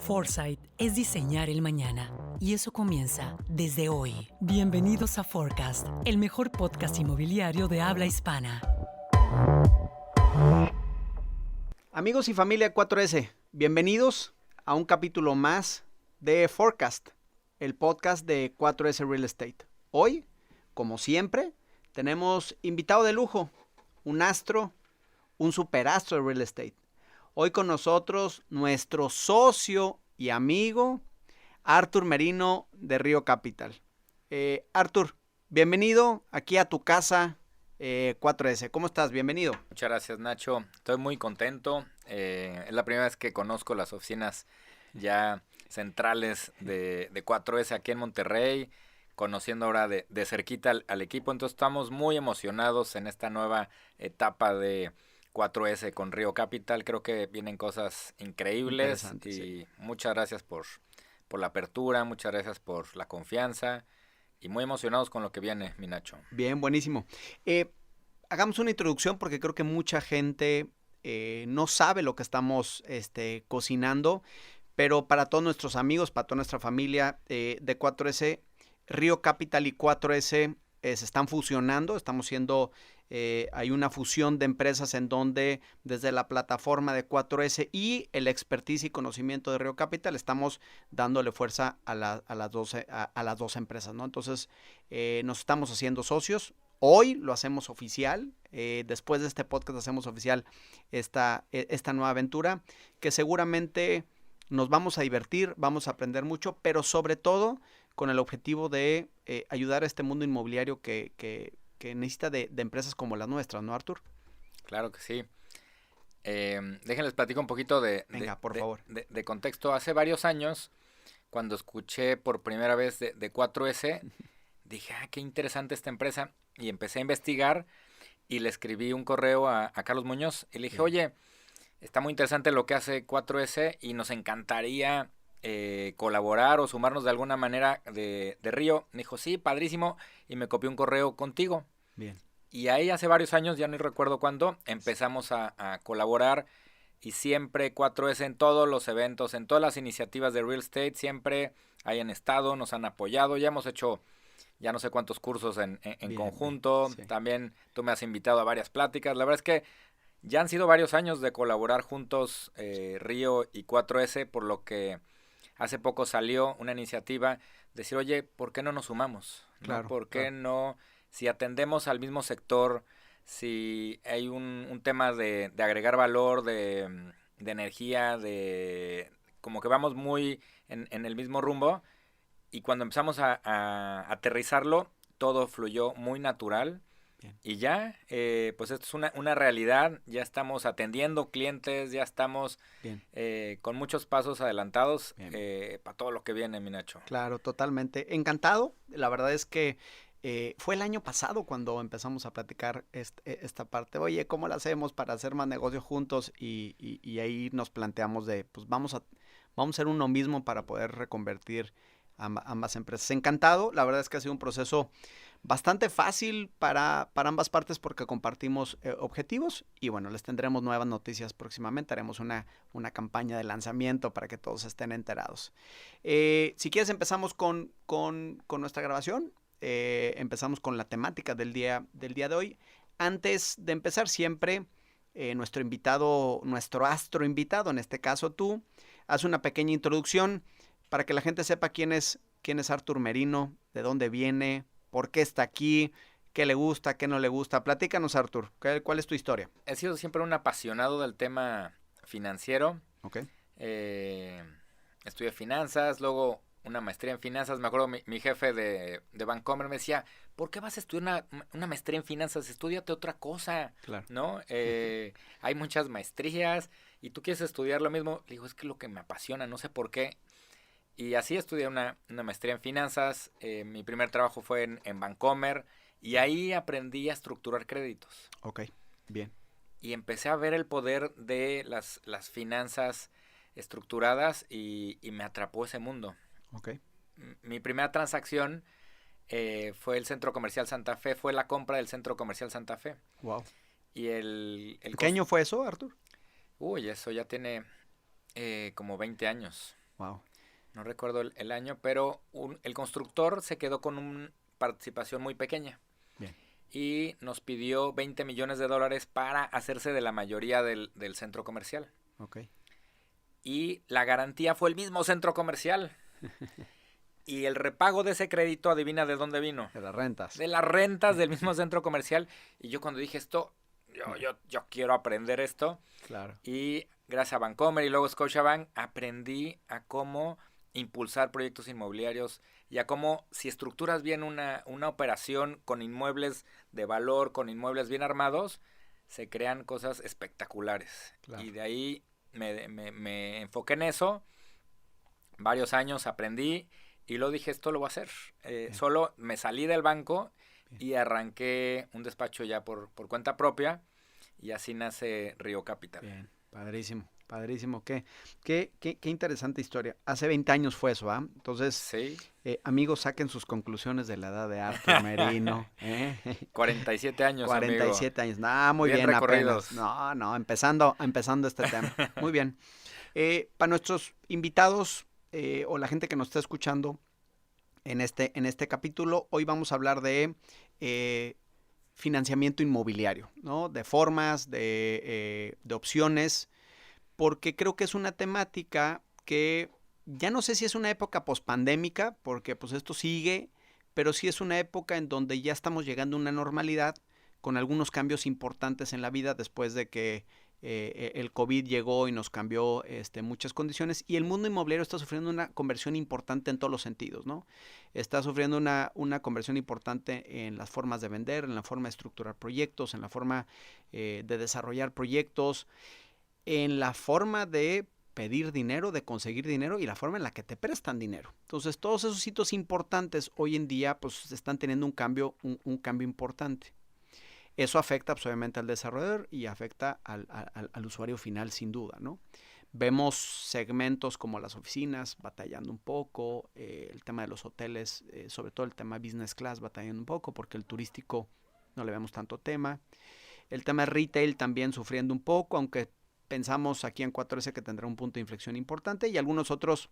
Foresight es diseñar el mañana y eso comienza desde hoy. Bienvenidos a Forecast, el mejor podcast inmobiliario de habla hispana. Amigos y familia 4S, bienvenidos a un capítulo más de Forecast, el podcast de 4S Real Estate. Hoy, como siempre, tenemos invitado de lujo, un astro, un superastro de Real Estate. Hoy con nosotros nuestro socio y amigo, Artur Merino de Río Capital. Artur, bienvenido aquí a tu casa 4S. ¿Cómo estás? Bienvenido. Muchas gracias, Nacho. Estoy muy contento. Es la primera vez que conozco las oficinas ya centrales de 4S aquí en Monterrey, conociendo ahora de cerquita al equipo. Entonces estamos muy emocionados en esta nueva etapa de 4S con Río Capital. Creo que vienen cosas increíbles y sí. Muchas gracias por la apertura, muchas gracias por la confianza y muy emocionados con lo que viene, mi Nacho. Bien, buenísimo. Hagamos una introducción porque creo que mucha gente no sabe lo que estamos cocinando, pero para todos nuestros amigos, para toda nuestra familia de 4S, Río Capital y 4S se están fusionando, hay una fusión de empresas en donde desde la plataforma de 4S y el expertise y conocimiento de Río Capital estamos dándole fuerza a las dos empresas, ¿no? Entonces nos estamos haciendo socios. Hoy lo hacemos oficial, después de este podcast hacemos oficial esta nueva aventura que seguramente nos vamos a divertir, vamos a aprender mucho, pero sobre todo con el objetivo de ayudar a este mundo inmobiliario que necesita de empresas como las nuestras, ¿no, Artur? Claro que sí. Déjenles platico un poquito por favor. De contexto. Hace varios años, cuando escuché por primera vez de 4S, dije, qué interesante esta empresa, y empecé a investigar y le escribí un correo a Carlos Muñoz y le dije, oye, está muy interesante lo que hace 4S y nos encantaría colaborar o sumarnos de alguna manera de Río. Me dijo, sí, padrísimo, y me copió un correo contigo. Bien. Y ahí hace varios años, ya no recuerdo cuándo, empezamos a colaborar, y siempre 4S en todos los eventos, en todas las iniciativas de real estate, siempre hayan estado, nos han apoyado, ya hemos hecho ya no sé cuántos cursos en bien, conjunto, bien, sí. También tú me has invitado a varias pláticas. La verdad es que ya han sido varios años de colaborar juntos Río y 4S, por lo que hace poco salió una iniciativa de decir, oye, ¿por qué no nos sumamos? Claro, ¿No? ¿Por qué no? Si atendemos al mismo sector, si hay un tema de agregar valor, de energía, como que vamos muy en el mismo rumbo, y cuando empezamos a aterrizarlo, todo fluyó muy natural. Bien. Y ya, pues esto es una realidad, ya estamos atendiendo clientes, ya estamos con muchos pasos adelantados para todo lo que viene, mi Nacho. Claro, totalmente. Encantado. La verdad es que fue el año pasado cuando empezamos a platicar esta parte. Oye, ¿cómo la hacemos para hacer más negocio juntos? Y ahí nos planteamos pues vamos a ser uno mismo para poder reconvertir ambas empresas. Encantado. La verdad es que ha sido un proceso bastante fácil para ambas partes porque compartimos objetivos y bueno, les tendremos nuevas noticias próximamente. Haremos una campaña de lanzamiento para que todos estén enterados. Si quieres empezamos con nuestra grabación. Empezamos con la temática del día de hoy. Antes de empezar siempre nuestro invitado, nuestro astro invitado, en este caso tú, haz una pequeña introducción para que la gente sepa quién es Artur Merino, de dónde viene, por qué está aquí, qué le gusta, qué no le gusta. Platícanos, Artur, ¿cuál es tu historia? He sido siempre un apasionado del tema financiero. Okay. Estudié finanzas, luego una maestría en finanzas. Me acuerdo mi jefe de Bancomer me decía, ¿por qué vas a estudiar una maestría en finanzas? Estúdiate otra cosa, claro. ¿no? Hay muchas maestrías y tú quieres estudiar lo mismo. Le digo, es que lo que me apasiona, no sé por qué. Y así estudié una maestría en finanzas. Mi primer trabajo fue en Bancomer y ahí aprendí a estructurar créditos. Ok, bien. Y empecé a ver el poder de las finanzas estructuradas y me atrapó ese mundo. Ok. Mi primera transacción fue el Centro Comercial Santa Fe, fue la compra del Centro Comercial Santa Fe. Wow. Y ¿Qué año fue eso, Artur? Uy, eso ya tiene como 20 años. Wow. No recuerdo el año, pero el constructor se quedó con una participación muy pequeña. Bien. Y nos pidió $20 millones para hacerse de la mayoría del centro comercial. Ok. Y la garantía fue el mismo centro comercial. Y el repago de ese crédito, adivina de dónde vino. De las rentas. De las rentas del mismo centro comercial. Y yo cuando dije esto, yo quiero aprender esto. Claro. Y gracias a Bancomer y luego Scotiabank aprendí a cómo impulsar proyectos inmobiliarios y a cómo, si estructuras bien una operación con inmuebles de valor, con inmuebles bien armados, se crean cosas espectaculares. Claro. Y de ahí me enfoqué en eso. Varios años aprendí y luego dije, esto lo voy a hacer. Solo me salí del banco y arranqué un despacho ya por cuenta propia y así nace Río Capital. Bien, padrísimo. Padrísimo, qué interesante historia. Hace 20 años fue eso, ¿ah? Entonces, sí. Amigos, saquen sus conclusiones de la edad de Arthur Merino. 47 años, 47 amigo. Años, muy bien recorridos. apenas. No, empezando este tema. Muy bien. Para nuestros invitados o la gente que nos está escuchando en este capítulo, hoy vamos a hablar de financiamiento inmobiliario, ¿no? De formas, de opciones, porque creo que es una temática que ya no sé si es una época pospandémica, porque pues esto sigue, pero sí es una época en donde ya estamos llegando a una normalidad con algunos cambios importantes en la vida después de que el COVID llegó y nos cambió muchas condiciones, y el mundo inmobiliario está sufriendo una conversión importante en todos los sentidos, ¿no? Está sufriendo una conversión importante en las formas de vender, en la forma de estructurar proyectos, en la forma de desarrollar proyectos, en la forma de pedir dinero, de conseguir dinero y la forma en la que te prestan dinero. Entonces, todos esos hitos importantes hoy en día pues están teniendo un cambio importante. Eso afecta pues, obviamente al desarrollador y afecta al usuario final sin duda, ¿no? Vemos segmentos como las oficinas batallando un poco, el tema de los hoteles, sobre todo el tema business class batallando un poco porque el turístico no le vemos tanto tema. El tema de retail también sufriendo un poco, aunque pensamos aquí en 4S que tendrá un punto de inflexión importante y algunos otros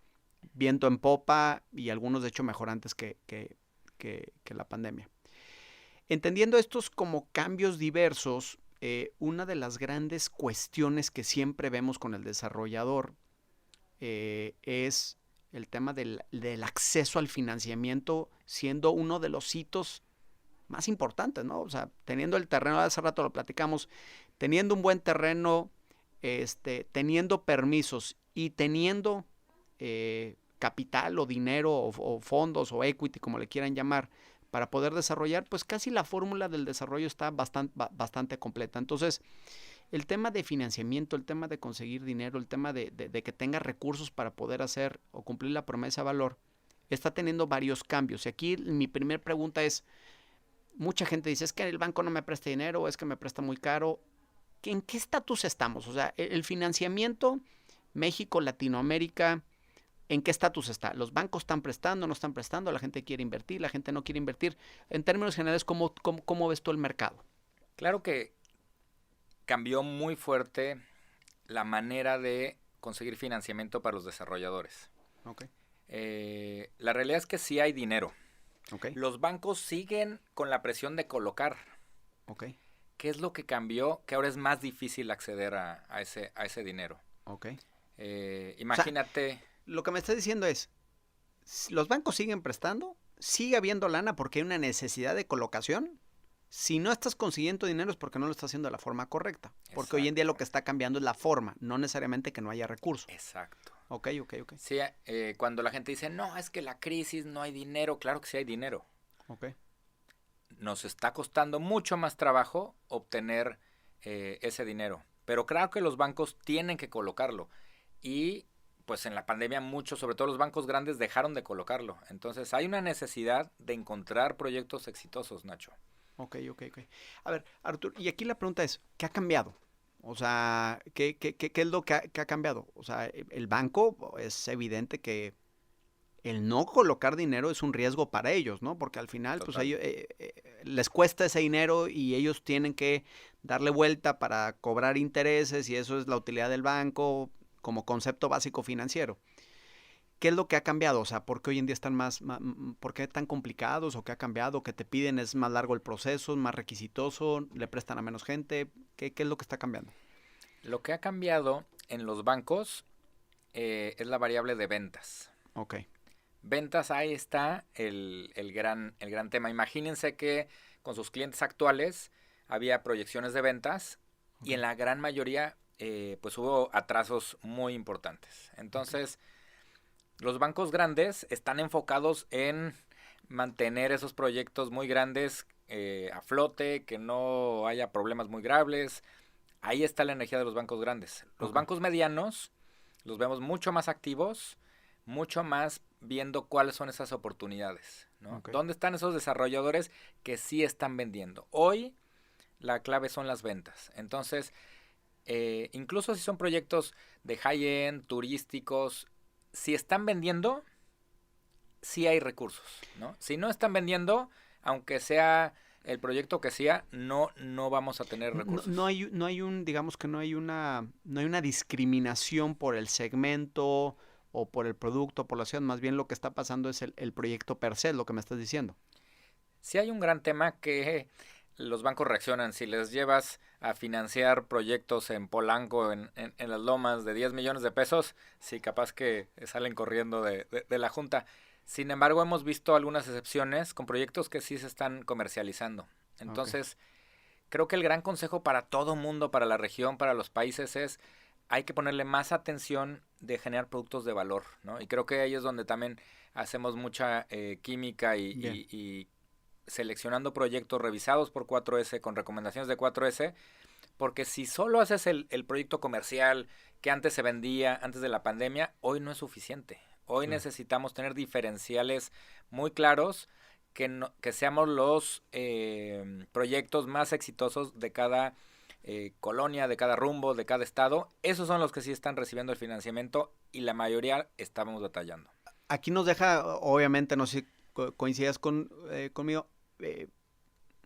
viento en popa y algunos de hecho mejorantes que la pandemia. Entendiendo estos como cambios diversos, una de las grandes cuestiones que siempre vemos con el desarrollador es el tema del acceso al financiamiento siendo uno de los hitos más importantes, ¿no? O sea, teniendo el terreno, hace rato lo platicamos, teniendo un buen terreno, teniendo permisos y teniendo capital o dinero o fondos o equity, como le quieran llamar, para poder desarrollar, pues casi la fórmula del desarrollo está bastante completa. Entonces, el tema de financiamiento, el tema de conseguir dinero, el tema de que tenga recursos para poder hacer o cumplir la promesa de valor, está teniendo varios cambios. Y aquí mi primera pregunta es, mucha gente dice, es que el banco no me presta dinero, es que me presta muy caro. ¿En qué estatus estamos? O sea, el financiamiento, México, Latinoamérica, ¿en qué estatus está? ¿Los bancos están prestando, no están prestando? ¿La gente quiere invertir, la gente no quiere invertir? En términos generales, ¿cómo ves tú el mercado? Claro que cambió muy fuerte la manera de conseguir financiamiento para los desarrolladores. Okay. La realidad es que sí hay dinero. Okay. Los bancos siguen con la presión de colocar. Okay. ¿Qué es lo que cambió? Que ahora es más difícil acceder a ese dinero. Okay. Imagínate... O sea, lo que me estás diciendo es, los bancos siguen prestando, sigue habiendo lana porque hay una necesidad de colocación. Si no estás consiguiendo dinero es porque no lo estás haciendo de la forma correcta. Porque Exacto. hoy en día lo que está cambiando es la forma, no necesariamente que no haya recursos. Exacto. Ok. Sí, cuando la gente dice, no, es que la crisis, no hay dinero, claro que sí hay dinero. Ok. Nos está costando mucho más trabajo obtener ese dinero. Pero claro que los bancos tienen que colocarlo. Y pues en la pandemia muchos, sobre todo los bancos grandes, dejaron de colocarlo. Entonces hay una necesidad de encontrar proyectos exitosos, Nacho. Ok. A ver, Artur, y aquí la pregunta es, ¿qué ha cambiado? O sea, ¿qué es lo que ha cambiado? O sea, el banco es evidente que el no colocar dinero es un riesgo para ellos, ¿no? Porque al final, Total. pues ellos, les cuesta ese dinero y ellos tienen que darle vuelta para cobrar intereses y eso es la utilidad del banco como concepto básico financiero. qué es lo que ha cambiado? O sea, ¿por qué hoy en día están por qué tan complicados? ¿O qué ha cambiado? ¿Qué te piden? ¿Es más largo el proceso? ¿Es más requisitoso? ¿Le prestan a menos gente? ¿Qué es lo que está cambiando? Lo que ha cambiado en los bancos es la variable de ventas. Ok. Ventas, ahí está el gran tema. Imagínense que con sus clientes actuales había proyecciones de ventas y en la gran mayoría pues hubo atrasos muy importantes. Entonces, los bancos grandes están enfocados en mantener esos proyectos muy grandes a flote, que no haya problemas muy graves. Ahí está la energía de los bancos grandes. Los bancos medianos los vemos mucho más activos, mucho más viendo cuáles son esas oportunidades, ¿no? ¿Dónde están esos desarrolladores que sí están vendiendo? Hoy la clave son las ventas. Entonces, incluso si son proyectos de high-end, turísticos, si están vendiendo, sí hay recursos, ¿no? Si no están vendiendo, aunque sea el proyecto que sea, no vamos a tener recursos. No hay digamos que no hay una discriminación por el segmento o por el producto, por la ciudad. Más bien lo que está pasando es el proyecto per se, lo que me estás diciendo. Sí hay un gran tema que los bancos reaccionan. Si les llevas a financiar proyectos en Polanco, en las Lomas, de 10 millones de pesos, sí, capaz que salen corriendo de la junta. Sin embargo, hemos visto algunas excepciones con proyectos que sí se están comercializando. Entonces, creo que el gran consejo para todo mundo, para la región, para los países es hay que ponerle más atención de generar productos de valor, ¿no? Y creo que ahí es donde también hacemos mucha química y seleccionando proyectos revisados por 4S, con recomendaciones de 4S, porque si solo haces el proyecto comercial que antes se vendía, antes de la pandemia, hoy no es suficiente. Hoy necesitamos tener diferenciales muy claros, que seamos los proyectos más exitosos de cada colonia, de cada rumbo, de cada estado. Esos son los que sí están recibiendo el financiamiento y la mayoría estamos batallando. Aquí nos deja, obviamente, no sé si coincidas conmigo,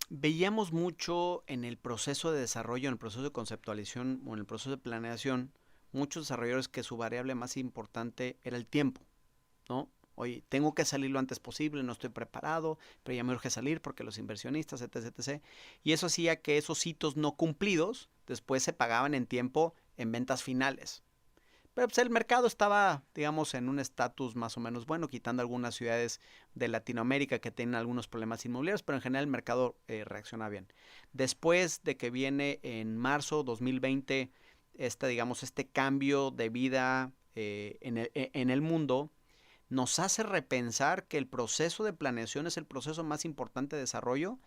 veíamos mucho en el proceso de desarrollo, en el proceso de conceptualización o en el proceso de planeación, muchos desarrolladores que su variable más importante era el tiempo, ¿no? Oye, tengo que salir lo antes posible, no estoy preparado, pero ya me urge salir porque los inversionistas, etc. Y eso hacía que esos hitos no cumplidos después se pagaban en tiempo en ventas finales. Pero pues el mercado estaba, digamos, en un estatus más o menos bueno, quitando algunas ciudades de Latinoamérica que tienen algunos problemas inmobiliarios, pero en general el mercado reacciona bien. Después de que viene en marzo 2020 este cambio de vida en el mundo, nos hace repensar que el proceso de planeación es el proceso más importante de desarrollo,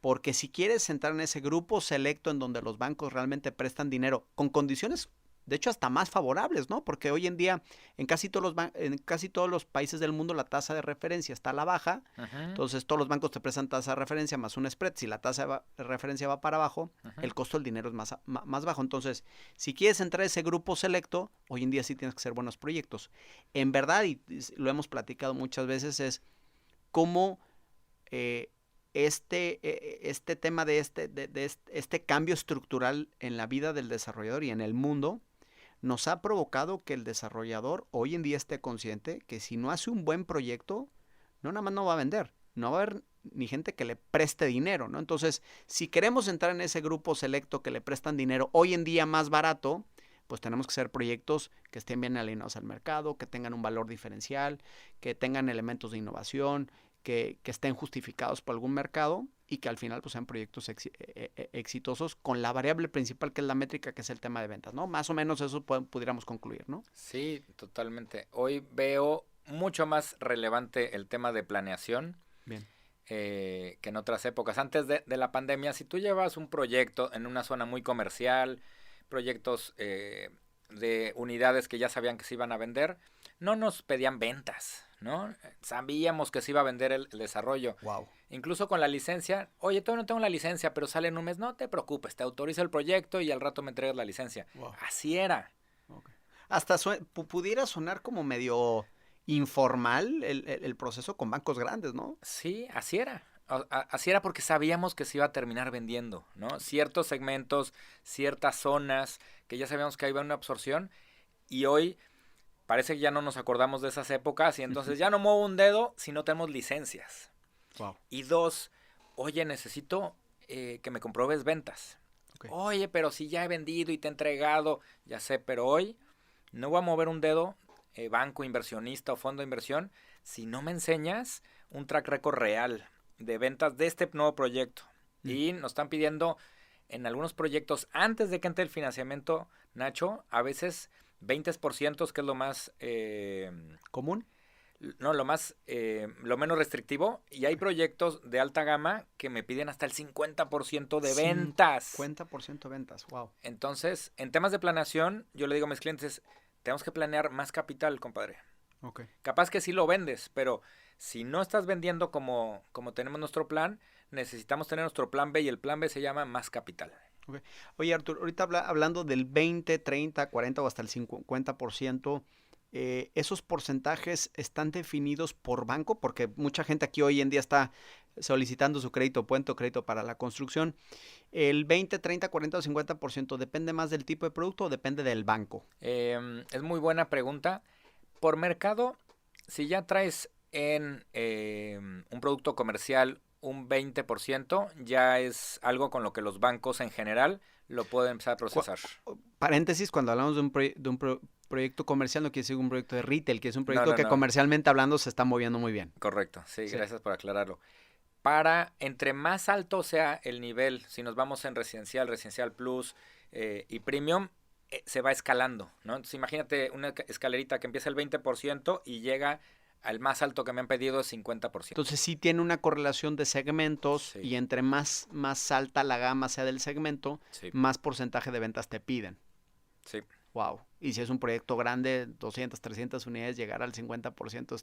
porque si quieres entrar en ese grupo selecto en donde los bancos realmente prestan dinero con condiciones, de hecho hasta más favorables, ¿no? Porque hoy en día en casi todos los países del mundo la tasa de referencia está a la baja. Entonces todos los bancos te prestan tasa de referencia más un spread. Si la tasa de referencia va para abajo, el costo del dinero es más bajo. Entonces, si quieres entrar a ese grupo selecto, hoy en día sí tienes que hacer buenos proyectos. En verdad, y lo hemos platicado muchas veces, es cómo este tema de este cambio estructural en la vida del desarrollador y en el mundo nos ha provocado que el desarrollador hoy en día esté consciente que si no hace un buen proyecto, no nada más no va a vender, no va a haber ni gente que le preste dinero, ¿no? Entonces, si queremos entrar en ese grupo selecto que le prestan dinero hoy en día más barato, pues tenemos que hacer proyectos que estén bien alineados al mercado, que tengan un valor diferencial, que tengan elementos de innovación, que estén justificados por algún mercado y que al final pues sean proyectos exitosos con la variable principal que es la métrica, que es el tema de ventas, ¿no? Más o menos eso pudiéramos concluir, ¿no? Sí, totalmente. Hoy veo mucho más relevante el tema de planeación. Bien. Que en otras épocas. Antes de la pandemia, si tú llevas un proyecto en una zona muy comercial, proyectos de unidades que ya sabían que se iban a vender, no nos pedían ventas, ¿no? Sabíamos que se iba a vender el desarrollo. Wow. Incluso con la licencia, oye, todavía no tengo la licencia, pero sale en un mes, no te preocupes, te autorizo el proyecto y al rato me entregas la licencia. Wow. Así era. Okay. Hasta pudiera sonar como medio informal el proceso con bancos grandes, ¿no? Sí, así era. Así era porque sabíamos que se iba a terminar vendiendo, ¿no? Ciertos segmentos, ciertas zonas que ya sabíamos que iba una absorción y hoy parece que ya no nos acordamos de esas épocas y entonces ya no muevo un dedo si no tenemos licencias. Wow. Y 2, oye, necesito que me compruebes ventas. Okay. Oye, pero si ya he vendido y te he entregado, ya sé, pero hoy no voy a mover un dedo, banco, inversionista o fondo de inversión, si no me enseñas un track record real de ventas de este nuevo proyecto. Y nos están pidiendo en algunos proyectos, antes de que entre el financiamiento, Nacho, a veces 20%, que es lo más... ¿común? No, lo menos restrictivo. Y hay proyectos de alta gama que me piden hasta el 50% de ventas. 50% de ventas, wow. Entonces, en temas de planeación, yo le digo a mis clientes, tenemos que planear más capital, compadre. Okay. Capaz que sí lo vendes, pero si no estás vendiendo como tenemos nuestro plan, necesitamos tener nuestro plan B y el plan B se llama más capital. Okay. Oye, Arturo, ahorita hablando del 20, 30, 40 o hasta el 50%, ¿esos porcentajes están definidos por banco? Porque mucha gente aquí hoy en día está solicitando su crédito puente o crédito para la construcción. ¿El 20, 30, 40 o 50% depende más del tipo de producto o depende del banco? Es muy buena pregunta. Por mercado, si ya traes en un producto comercial un 20%, ya es algo con lo que los bancos en general lo pueden empezar a procesar. Paréntesis, cuando hablamos de un proyecto comercial, no quiere decir un proyecto de retail, que es un proyecto que no. comercialmente hablando se está moviendo muy bien. Correcto, sí, gracias por aclararlo. Para, entre más alto sea el nivel, si nos vamos en residencial plus y premium, se va escalando, ¿no? Entonces imagínate una escalerita que empieza el 20% y llega al más alto que me han pedido es 50%. Entonces sí tiene una correlación de segmentos, Sí. y entre más alta la gama sea del segmento, Sí. más porcentaje de ventas te piden. Sí. Wow. Y si es un proyecto grande, 200, 300 unidades, llegar al 50%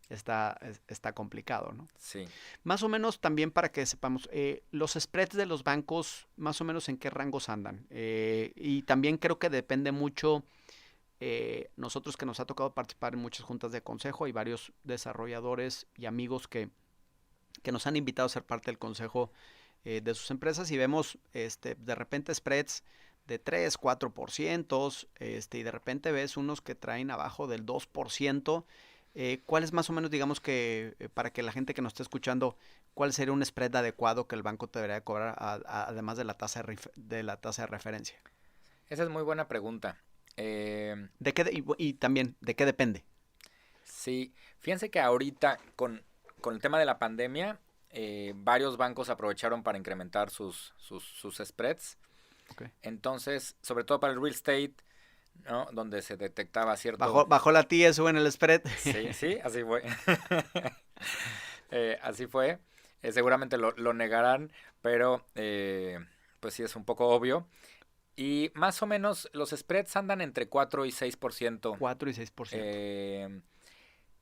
está complicado, ¿no? Sí. Más o menos también para que sepamos, los spreads de los bancos, más o menos en qué rangos andan. Y también creo que depende mucho, nosotros que nos ha tocado participar en muchas juntas de consejo, hay varios desarrolladores y amigos que nos han invitado a ser parte del consejo de sus empresas, y vemos de repente spreads de 3, 4%, y de repente ves unos que traen abajo del 2%. ¿Cuál es más o menos, digamos que, para que la gente que nos esté escuchando, cuál sería un spread adecuado que el banco te debería cobrar, además de la tasa de referencia? Esa es muy buena pregunta. ¿De qué y también, ¿de qué depende? Sí, fíjense que ahorita con el tema de la pandemia, varios bancos aprovecharon para incrementar sus spreads. Okay. Entonces, sobre todo para el real estate, ¿no? Donde se detectaba cierto... Bajó la tía, suben el spread. Sí, así fue. Así fue. Seguramente lo negarán, pero pues sí es un poco obvio. Y más o menos los spreads andan entre 4 y 6%. 4 y 6%.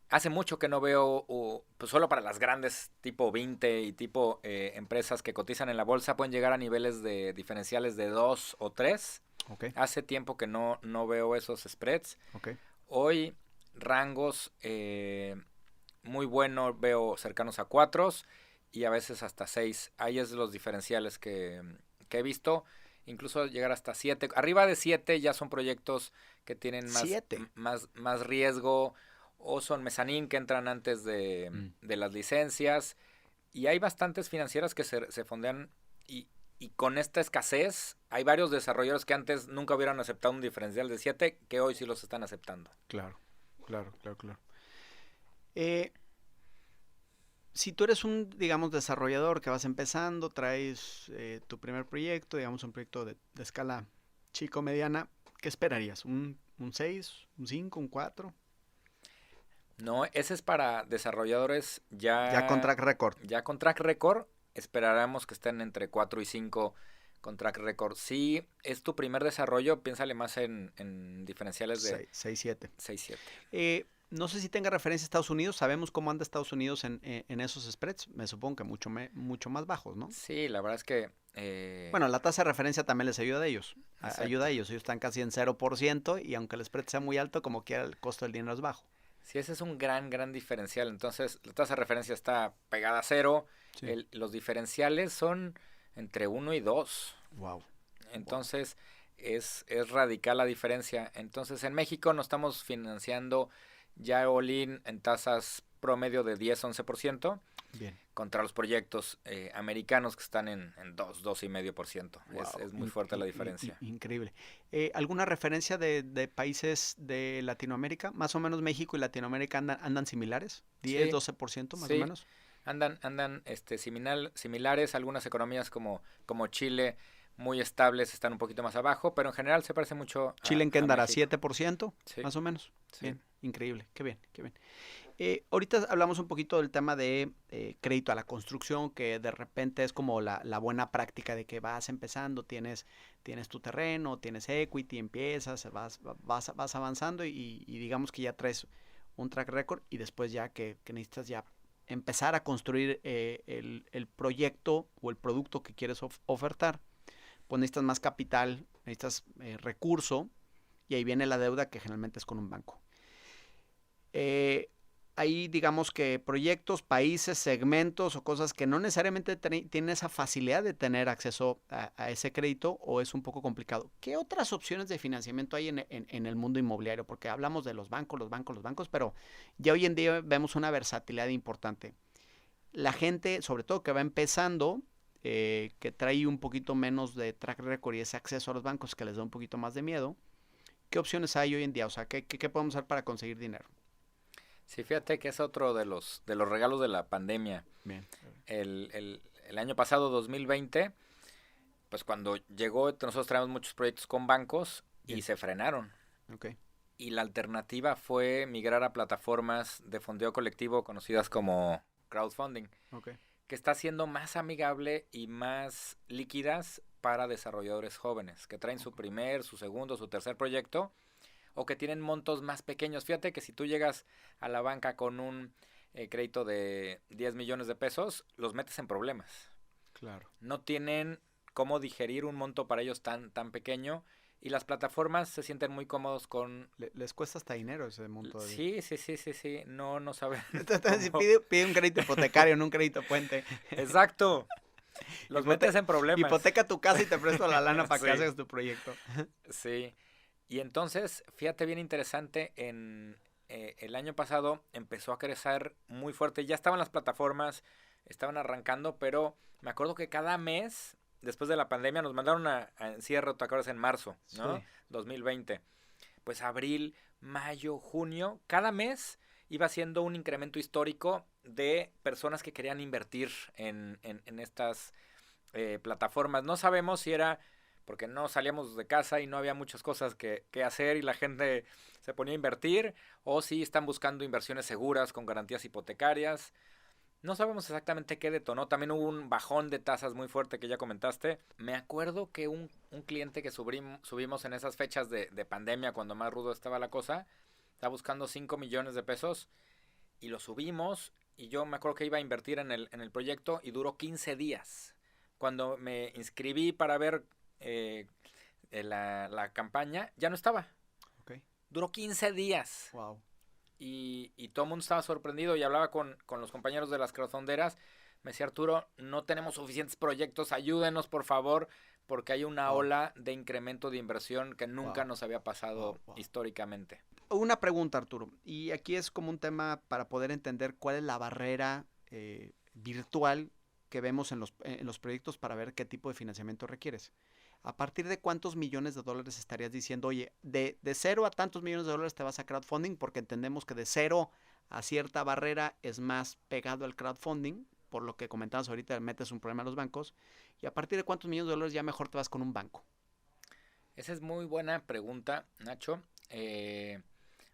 Hace mucho que no veo, pues solo para las grandes tipo 20 y tipo empresas que cotizan en la bolsa pueden llegar a niveles de diferenciales de 2 o 3. Okay. Hace tiempo que no veo esos spreads. Okay. Hoy rangos muy buenos veo cercanos a 4 y a veces hasta 6. Ahí es los diferenciales que he visto. Incluso llegar hasta 7. Arriba de 7 ya son proyectos que tienen más riesgo, o son mezanín que entran antes de las licencias. Y hay bastantes financieras que se fondean y con esta escasez hay varios desarrolladores que antes nunca hubieran aceptado un diferencial de 7 que hoy sí los están aceptando. Claro. Si tú eres un, digamos, desarrollador que vas empezando, traes tu primer proyecto, digamos un proyecto de escala chico-mediana, ¿qué esperarías? ¿Un 6, un 5, un 4? No, ese es para desarrolladores ya con track record. Ya con track record, esperaremos que estén entre 4 y 5 con track record. Si es tu primer desarrollo, piénsale más en diferenciales de 6-7. 6-7. No sé si tenga referencia a Estados Unidos. ¿Sabemos cómo anda Estados Unidos en esos spreads? Me supongo que mucho más bajos, ¿no? Sí, la verdad es que... Bueno, la tasa de referencia también les ayuda a ellos. Exacto. Ayuda a ellos. Ellos están casi en 0%, y aunque el spread sea muy alto, como quiera el costo del dinero es bajo. Sí, ese es un gran diferencial. Entonces, la tasa de referencia está pegada a 0. Sí. Los diferenciales son entre 1 y 2. Wow. Entonces, es radical la diferencia. Entonces, en México nos estamos financiando ya all-in en tasas promedio de 10-11%. Bien. Contra los proyectos americanos que están en 2-2,5%. Wow. Es muy fuerte la diferencia. Increíble. ¿Alguna referencia de países de Latinoamérica? Más o menos México y Latinoamérica andan similares, 10, Sí, 12% más sí. o menos. Andan similares. Algunas economías como Chile, muy estables, están un poquito más abajo, pero en general se parece mucho a ¿Chile en qué andará? México. 7%, Sí. más o menos. Sí. Bien, increíble, qué bien, qué bien. Ahorita hablamos un poquito del tema de crédito a la construcción, que de repente es como la buena práctica de que vas empezando, tienes tu terreno, tienes equity, empiezas, vas avanzando y digamos que ya traes un track record y después ya que necesitas ya empezar a construir el proyecto o el producto que quieres ofertar, pues necesitas más capital, necesitas recurso y ahí viene la deuda que generalmente es con un banco. Ahí digamos que proyectos, países, segmentos o cosas que no necesariamente tienen esa facilidad de tener acceso a ese crédito o es un poco complicado. ¿Qué otras opciones de financiamiento hay en el mundo inmobiliario? Porque hablamos de los bancos, pero ya hoy en día vemos una versatilidad importante. La gente, sobre todo que va empezando, que trae un poquito menos de track record y ese acceso a los bancos que les da un poquito más de miedo, ¿qué opciones hay hoy en día? O sea, ¿qué podemos hacer para conseguir dinero? Sí, fíjate que es otro de los regalos de la pandemia. Bien. El año pasado, 2020, pues cuando llegó, nosotros traemos muchos proyectos con bancos y Bien. se frenaron. Okay. Y la alternativa fue migrar a plataformas de fondeo colectivo conocidas como crowdfunding, Okay. que está siendo más amigable y más líquidas para desarrolladores jóvenes, que traen su primer, su segundo, su tercer proyecto, o que tienen montos más pequeños. Fíjate que si tú llegas a la banca con un crédito de 10 millones de pesos, los metes en problemas. Claro. No tienen cómo digerir un monto para ellos tan pequeño y las plataformas se sienten muy cómodos con... Les cuesta hasta dinero ese monto. Sí. No saben. Si pide un crédito hipotecario, no un crédito puente. Exacto. Los metes en problemas. Hipoteca tu casa y te presto la lana para que Sí. hagas tu proyecto. Sí. Y entonces, fíjate bien interesante, el año pasado empezó a crecer muy fuerte. Ya estaban las plataformas, estaban arrancando, pero me acuerdo que cada mes, después de la pandemia, nos mandaron a encierro, ¿te acuerdas? En marzo, ¿no? Sí. 2020. Pues abril, mayo, junio, cada mes iba siendo un incremento histórico de personas que querían invertir en estas plataformas. No sabemos si era porque no salíamos de casa y no había muchas cosas que hacer y la gente se ponía a invertir, o si están buscando inversiones seguras con garantías hipotecarias. No sabemos exactamente qué detonó. También hubo un bajón de tasas muy fuerte que ya comentaste. Me acuerdo que un cliente que subimos en esas fechas de pandemia, cuando más rudo estaba la cosa, estaba buscando 5 millones de pesos y lo subimos y yo me acuerdo que iba a invertir en el proyecto y duró 15 días. Cuando me inscribí para ver la campaña, ya no estaba. Okay. Duró 15 días. Wow. Y todo el mundo estaba sorprendido y hablaba con los compañeros de las crowdfunderas. Me decía, Arturo, no tenemos suficientes proyectos, ayúdenos por favor, porque hay una ola de incremento de inversión que nunca nos había pasado históricamente. Una pregunta, Arturo, y aquí es como un tema para poder entender cuál es la barrera virtual que vemos en los proyectos para ver qué tipo de financiamiento requieres. ¿A partir de cuántos millones de dólares estarías diciendo, oye, de 0 a tantos millones de dólares te vas a crowdfunding? Porque entendemos que de 0 a cierta barrera es más pegado al crowdfunding, por lo que comentabas ahorita, metes un problema a los bancos. ¿Y a partir de cuántos millones de dólares ya mejor te vas con un banco? Esa es muy buena pregunta, Nacho.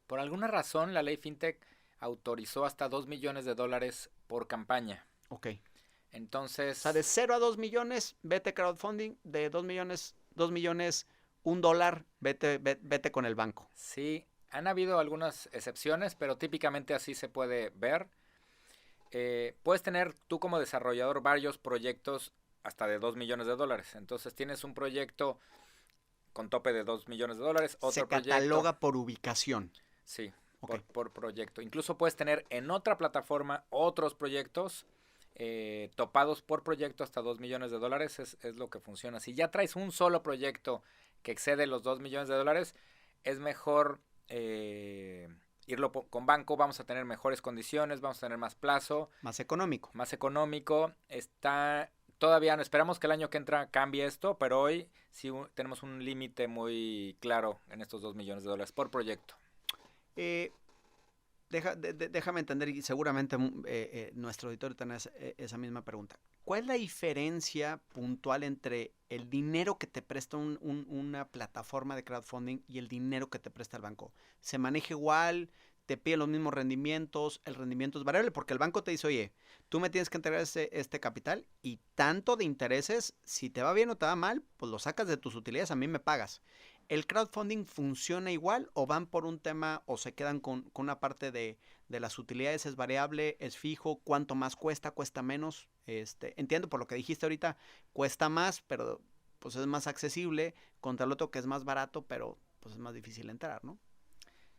Por alguna razón, la ley FinTech autorizó hasta 2 millones de dólares por campaña. Ok. Entonces... O sea, de 0 a 2 millones, vete crowdfunding. De 2 millones, $1, vete con el banco. Sí, han habido algunas excepciones, pero típicamente así se puede ver. Puedes tener tú como desarrollador varios proyectos hasta de 2 millones de dólares. Entonces tienes un proyecto con tope de 2 millones de dólares. Se cataloga por ubicación. Sí, okay. por proyecto. Incluso puedes tener en otra plataforma otros proyectos topados por proyecto hasta 2 millones de dólares. Es lo que funciona. Si ya traes un solo proyecto que excede los $2 millones, es mejor irlo con banco. Vamos a tener mejores condiciones, vamos a tener más plazo. Más económico. Más económico. Todavía no esperamos que el año que entra cambie esto, pero hoy sí tenemos un límite muy claro en estos $2 millones por proyecto. Déjame entender, y seguramente nuestro auditorio tiene esa misma pregunta. ¿Cuál es la diferencia puntual entre el dinero que te presta una plataforma de crowdfunding y el dinero que te presta el banco? ¿Se maneja igual? ¿Te pide los mismos rendimientos? ¿El rendimiento es variable? Porque el banco te dice, oye, tú me tienes que entregar este capital y tanto de intereses, si te va bien o te va mal, pues lo sacas de tus utilidades, a mí me pagas. ¿El crowdfunding funciona igual o van por un tema o se quedan con una parte de las utilidades? ¿Es variable? ¿Es fijo? ¿Cuánto más cuesta? ¿Cuesta menos? Entiendo por lo que dijiste ahorita, cuesta más, pero pues es más accesible contra el otro que es más barato, pero pues es más difícil entrar, ¿no?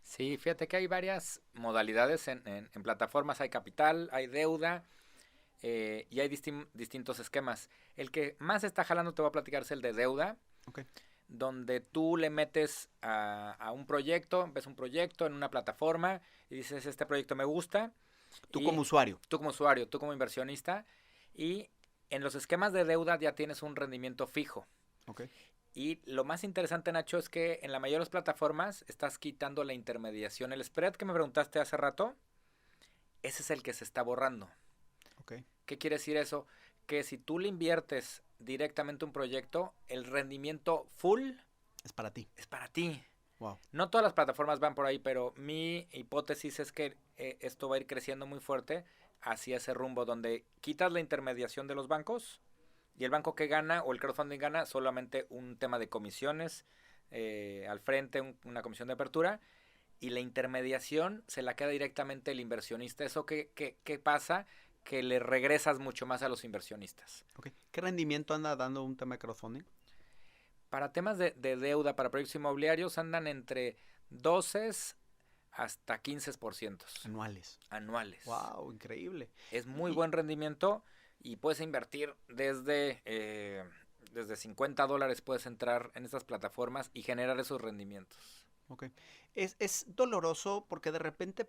Sí, fíjate que hay varias modalidades en plataformas. Hay capital, hay deuda y hay distintos esquemas. El que más está jalando, te voy a platicar, es el de deuda. Okay. Donde tú le metes a un proyecto, ves un proyecto en una plataforma y dices, este proyecto me gusta. Tú como usuario. Tú como usuario, tú como inversionista. Y en los esquemas de deuda ya tienes un rendimiento fijo. Okay. Y lo más interesante, Nacho, es que en la mayoría de las plataformas estás quitando la intermediación. El spread que me preguntaste hace rato, ese es el que se está borrando. Okay. ¿Qué quiere decir eso? Que si tú le inviertes directamente un proyecto, el rendimiento full es para ti. Es para ti. Wow. No todas las plataformas van por ahí, pero mi hipótesis es que esto va a ir creciendo muy fuerte hacia ese rumbo donde quitas la intermediación de los bancos y el banco que gana o el crowdfunding gana solamente un tema de comisiones al frente, una comisión de apertura, y la intermediación se la queda directamente el inversionista. ¿Eso qué pasa? Que le regresas mucho más a los inversionistas. Okay. ¿Qué rendimiento anda dando un tema de crowdfunding? Para temas de deuda, para proyectos inmobiliarios, andan entre 12 hasta 15%. Anuales. Wow, increíble. Es muy buen rendimiento y puedes invertir desde $50 puedes entrar en estas plataformas y generar esos rendimientos. Okay. Es doloroso porque de repente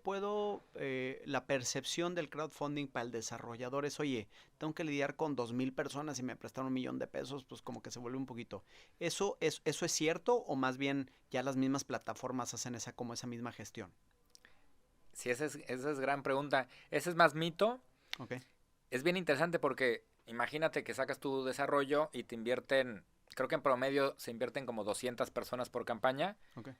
la percepción del crowdfunding para el desarrollador es, oye, tengo que lidiar con 2,000 personas y me prestan $1 millón, pues como que se vuelve un poquito. ¿Eso es cierto o más bien ya las mismas plataformas hacen esa misma gestión? Sí, esa es gran pregunta. Ese es más mito. Okay. Es bien interesante porque imagínate que sacas tu desarrollo y te invierten, creo que en promedio se invierten como 200 personas por campaña. Okay.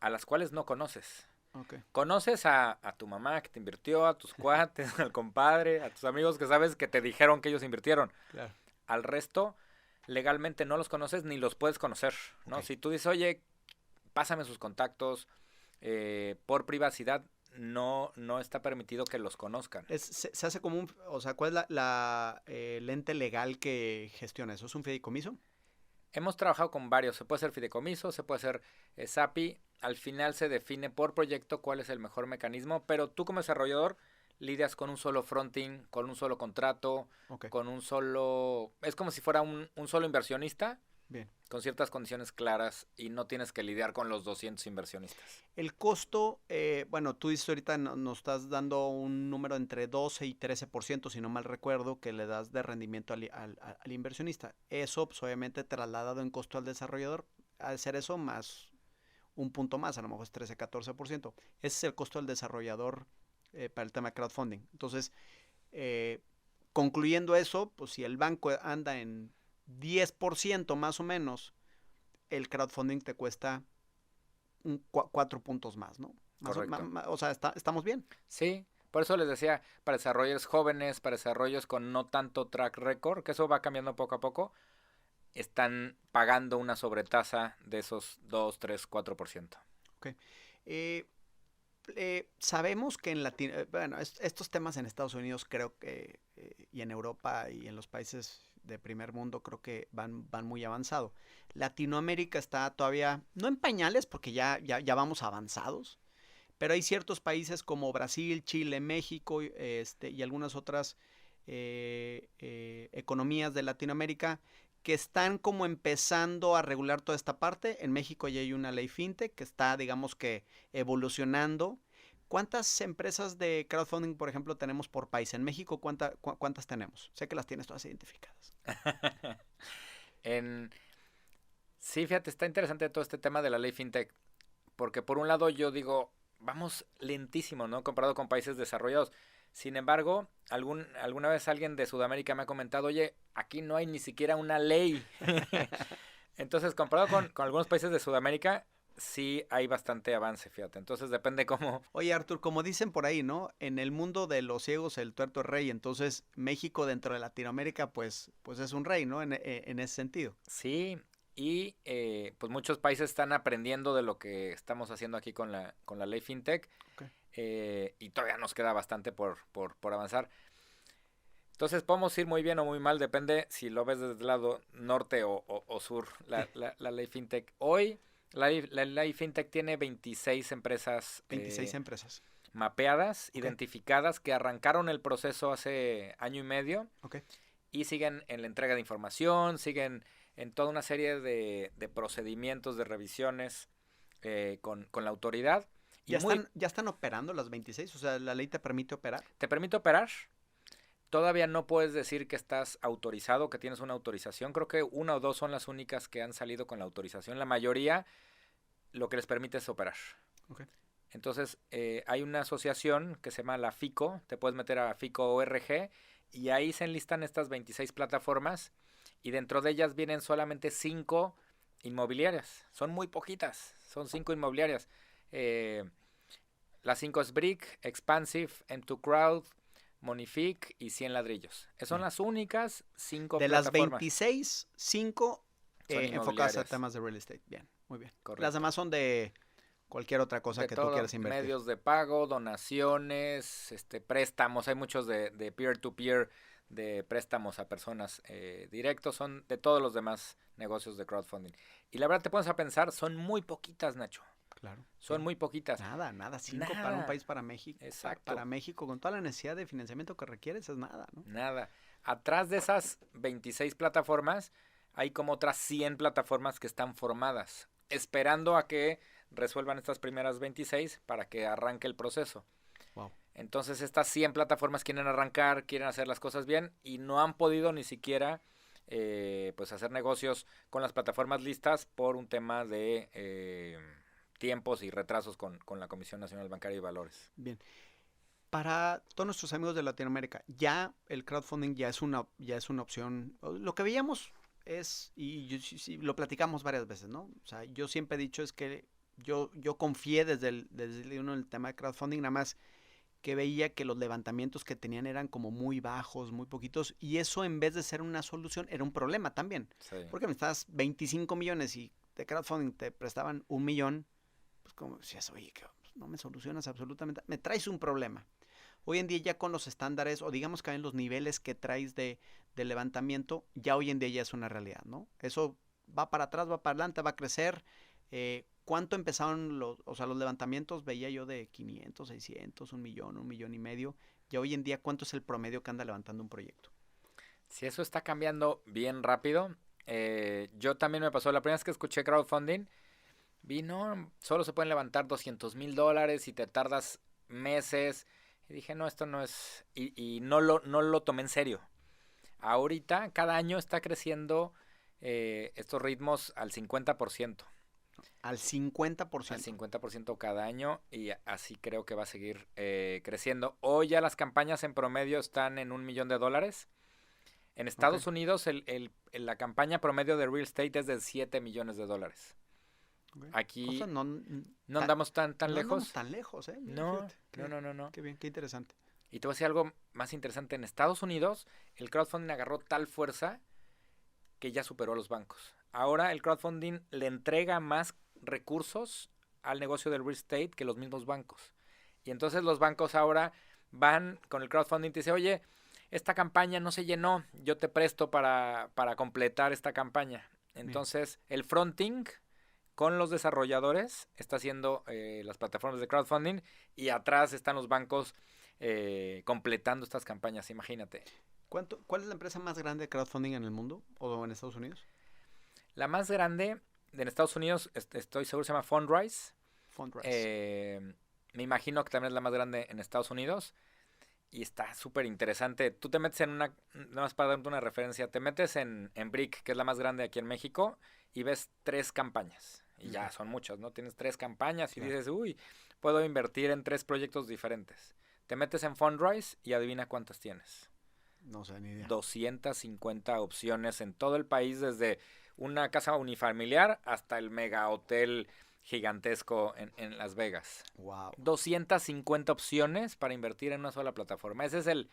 A las cuales no conoces. Okay. Conoces a tu mamá que te invirtió, a tus cuates, al compadre, a tus amigos que sabes que te dijeron que ellos invirtieron. Claro. Al resto, legalmente no los conoces ni los puedes conocer, ¿no? Okay. Si tú dices, oye, pásame sus contactos, por privacidad, no está permitido que los conozcan. Se hace como ¿cuál es el ente legal que gestiona eso? ¿Es un fideicomiso? Hemos trabajado con varios. Se puede hacer fideicomiso, se puede hacer SAPI. Al final se define por proyecto cuál es el mejor mecanismo, pero tú como desarrollador lidias con un solo fronting, con un solo contrato, okay, con un solo... Es como si fuera un solo inversionista. Bien. Con ciertas condiciones claras y no tienes que lidiar con los 200 inversionistas. El costo, tú dices ahorita nos estás dando un número entre 12 y 13%, si no mal recuerdo, que le das de rendimiento al inversionista. Eso, pues, obviamente, trasladado en costo al desarrollador, al ser eso más un punto más, a lo mejor es 13-14%. Ese es el costo del desarrollador para el tema de crowdfunding. Entonces, concluyendo eso, pues si el banco anda en 10% más o menos, el crowdfunding te cuesta 4 puntos más, ¿no? ¿Estamos bien? Sí, por eso les decía, para desarrolladores jóvenes, para desarrollos con no tanto track record, que eso va cambiando poco a poco, están pagando una sobretasa de esos 2, 3, 4%. Ok. Sabemos que estos temas en Estados Unidos creo que, y en Europa y en los países de primer mundo creo que van muy avanzado. Latinoamérica está todavía, no en pañales porque ya vamos avanzados, pero hay ciertos países como Brasil, Chile, México y algunas otras economías de Latinoamérica que están como empezando a regular toda esta parte. En México ya hay una ley fintech que está, digamos que, evolucionando. ¿Cuántas empresas de crowdfunding, por ejemplo, tenemos por país? En México, ¿cuántas tenemos? Sé que las tienes todas identificadas. Sí, fíjate, está interesante todo este tema de la ley fintech, porque por un lado yo digo, vamos lentísimo, ¿no? Comparado con países desarrollados. Sin embargo, alguna vez alguien de Sudamérica me ha comentado, oye, aquí no hay ni siquiera una ley. Entonces, comparado con algunos países de Sudamérica, sí hay bastante avance, fíjate. Entonces, depende cómo... Oye, Artur, como dicen por ahí, ¿no? En el mundo de los ciegos el tuerto es rey. Entonces, México dentro de Latinoamérica, pues es un rey, ¿no? En ese sentido. Sí, y pues muchos países están aprendiendo de lo que estamos haciendo aquí con la ley fintech. Okay. Y todavía nos queda bastante por avanzar. Entonces podemos ir muy bien o muy mal, depende si lo ves desde el lado norte o sur, la ley fintech. Hoy la ley fintech tiene 26 empresas. 26 empresas. Mapeadas, identificadas, que arrancaron el proceso hace año y medio. Okay. Y siguen en la entrega de información, siguen en toda una serie de procedimientos, de revisiones con la autoridad. ¿Ya están operando las 26? O sea, ¿la ley te permite operar? Te permite operar. Todavía no puedes decir que estás autorizado, que tienes una autorización. Creo que una o dos son las únicas que han salido con la autorización. La mayoría lo que les permite es operar. Okay. Entonces, hay una asociación que se llama la FICO. Te puedes meter a FICO.org y ahí se enlistan estas 26 plataformas y dentro de ellas vienen solamente 5 inmobiliarias. Son muy poquitas, son 5 inmobiliarias. Las 5 es Brick, Expansive, M2 Crowd, Monific y 100 ladrillos. Son las únicas 5 de plataformas. De las 26, 5 enfocadas a temas de real estate. Bien, muy bien. Correcto. Las demás son de cualquier otra cosa de que todo, tú quieras invertir. Medios de pago, donaciones, préstamos. Hay muchos de peer-to-peer, de préstamos a personas directos. Son de todos los demás negocios de crowdfunding. Y la verdad te pones a pensar, son muy poquitas, Nacho. Claro. Son muy poquitas. Nada. 5 para un país, para México. Exacto. Para México, con toda la necesidad de financiamiento que requieres, es nada, ¿no? Nada. Atrás de esas 26 plataformas, hay como otras 100 plataformas que están formadas, esperando a que resuelvan estas primeras 26 para que arranque el proceso. Wow. Entonces estas 100 plataformas quieren arrancar, quieren hacer las cosas bien y no han podido ni siquiera pues hacer negocios con las plataformas listas por un tema de tiempos y retrasos con la Comisión Nacional Bancaria y Valores. Bien. Para todos nuestros amigos de Latinoamérica, ya el crowdfunding ya es una opción. Lo que veíamos es, y lo platicamos varias veces, ¿no? O sea, yo siempre he dicho es que yo confié desde el uno en el tema de crowdfunding, nada más que veía que los levantamientos que tenían eran como muy bajos, muy poquitos, y eso en vez de ser una solución, era un problema también. Sí. Porque me estabas 25 millones y de crowdfunding te prestaban 1 millón, pues como decías, oye, que no me solucionas absolutamente, me traes un problema. Hoy en día ya con los estándares, o digamos que en los niveles que traes de levantamiento, ya hoy en día ya es una realidad, ¿no? Eso va para atrás, va para adelante, va a crecer. ¿Cuánto empezaron los levantamientos? Veía yo de 500, 600, 1 millón y medio. Ya hoy en día, ¿cuánto es el promedio que anda levantando un proyecto? Si eso está cambiando bien rápido. Yo también me pasó, la primera vez que escuché crowdfunding, no, solo se pueden levantar $200 y te tardas meses. Y dije, no, esto no es... Y no lo tomé en serio. Ahorita, cada año está creciendo estos ritmos al 50%. Al 50%. Al 50% cada año y así creo que va a seguir creciendo. Hoy ya las campañas en promedio están en $1 millón. En Estados Unidos la campaña promedio de real estate es de $7 millones. Okay. Aquí no andamos tan lejos. No andamos tan lejos, ¿eh? No. Qué bien, qué interesante. Y te voy a decir algo más interesante. En Estados Unidos, el crowdfunding agarró tal fuerza que ya superó a los bancos. Ahora el crowdfunding le entrega más recursos al negocio del real estate que los mismos bancos. Y entonces los bancos ahora van con el crowdfunding y te dicen, oye, esta campaña no se llenó, yo te presto para completar esta campaña. Entonces el fronting con los desarrolladores está haciendo las plataformas de crowdfunding y atrás están los bancos completando estas campañas, imagínate. ¿Cuál es la empresa más grande de crowdfunding en el mundo o en Estados Unidos? La más grande en Estados Unidos, estoy seguro, se llama Fundrise. Fundrise. Me imagino que también es la más grande en Estados Unidos. Y está súper interesante. Tú te metes nada más para darte una referencia, te metes en Brick, que es la más grande aquí en México, y ves 3 campañas. Y ya son muchas, ¿no? Tienes 3 campañas y dices, uy, puedo invertir en 3 proyectos diferentes. Te metes en Fundrise y adivina cuántas tienes. No sé, ni idea. 250 opciones en todo el país, desde una casa unifamiliar hasta el mega hotel gigantesco en Las Vegas. Wow. 250 opciones para invertir en una sola plataforma. Ese es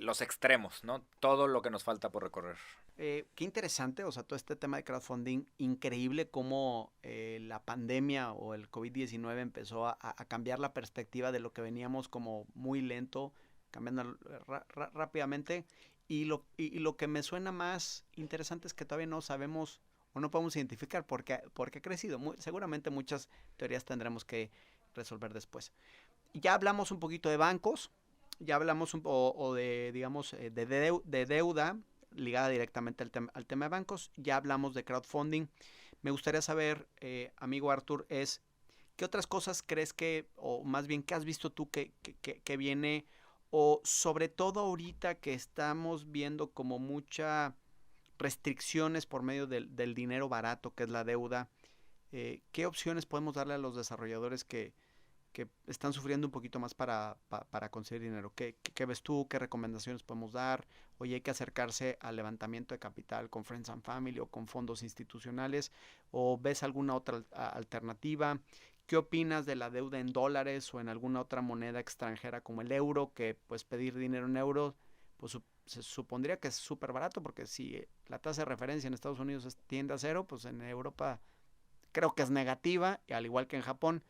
los extremos, ¿no? Todo lo que nos falta por recorrer. Qué interesante, o sea, todo este tema de crowdfunding, increíble cómo la pandemia o el COVID-19 empezó a cambiar la perspectiva de lo que veníamos como muy lento, cambiando rápidamente. Y lo que me suena más interesante es que todavía no sabemos o no podemos identificar porque ha crecido. Seguramente muchas teorías tendremos que resolver después. Ya hablamos un poquito de bancos, ya hablamos de, digamos, de deuda ligada directamente al tema de bancos, ya hablamos de crowdfunding. Me gustaría saber, amigo Artur, ¿qué otras cosas crees o más bien, qué has visto tú que viene, o sobre todo ahorita que estamos viendo como mucha restricciones por medio del dinero barato que es la deuda? ¿Qué opciones podemos darle a los desarrolladores que están sufriendo un poquito más para conseguir dinero? ¿Qué ves tú? ¿Qué recomendaciones podemos dar? Oye, hay que acercarse al levantamiento de capital con Friends and Family o con fondos institucionales, ¿o ves alguna otra alternativa? ¿Qué opinas de la deuda en dólares o en alguna otra moneda extranjera como el euro, que pues pedir dinero en euros pues se supondría que es súper barato, porque si la tasa de referencia en Estados Unidos tiende a 0, pues en Europa creo que es negativa, al igual que en Japón.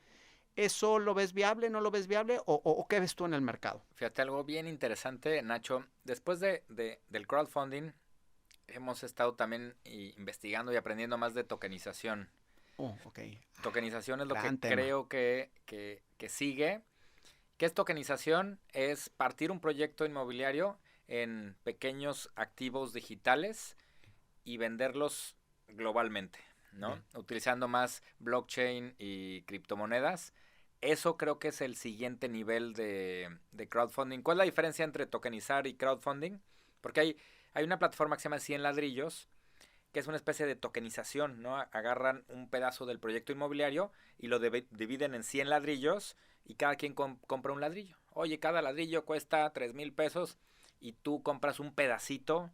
¿Eso lo ves viable, no lo ves viable, o qué ves tú en el mercado? Fíjate, algo bien interesante, Nacho. Después del crowdfunding, hemos estado también investigando y aprendiendo más de tokenización. Oh, ok. Tokenización es lo que Gran tema. creo que sigue. ¿Qué es tokenización? Es partir un proyecto inmobiliario en pequeños activos digitales y venderlos globalmente, ¿no? Bien. Utilizando más blockchain y criptomonedas. Eso creo que es el siguiente nivel de crowdfunding. ¿Cuál es la diferencia entre tokenizar y crowdfunding? Porque hay una plataforma que se llama 100 ladrillos, que es una especie de tokenización, ¿no? Agarran un pedazo del proyecto inmobiliario y lo dividen en 100 ladrillos y cada quien compra un ladrillo. Oye, cada ladrillo cuesta 3,000 pesos y tú compras un pedacito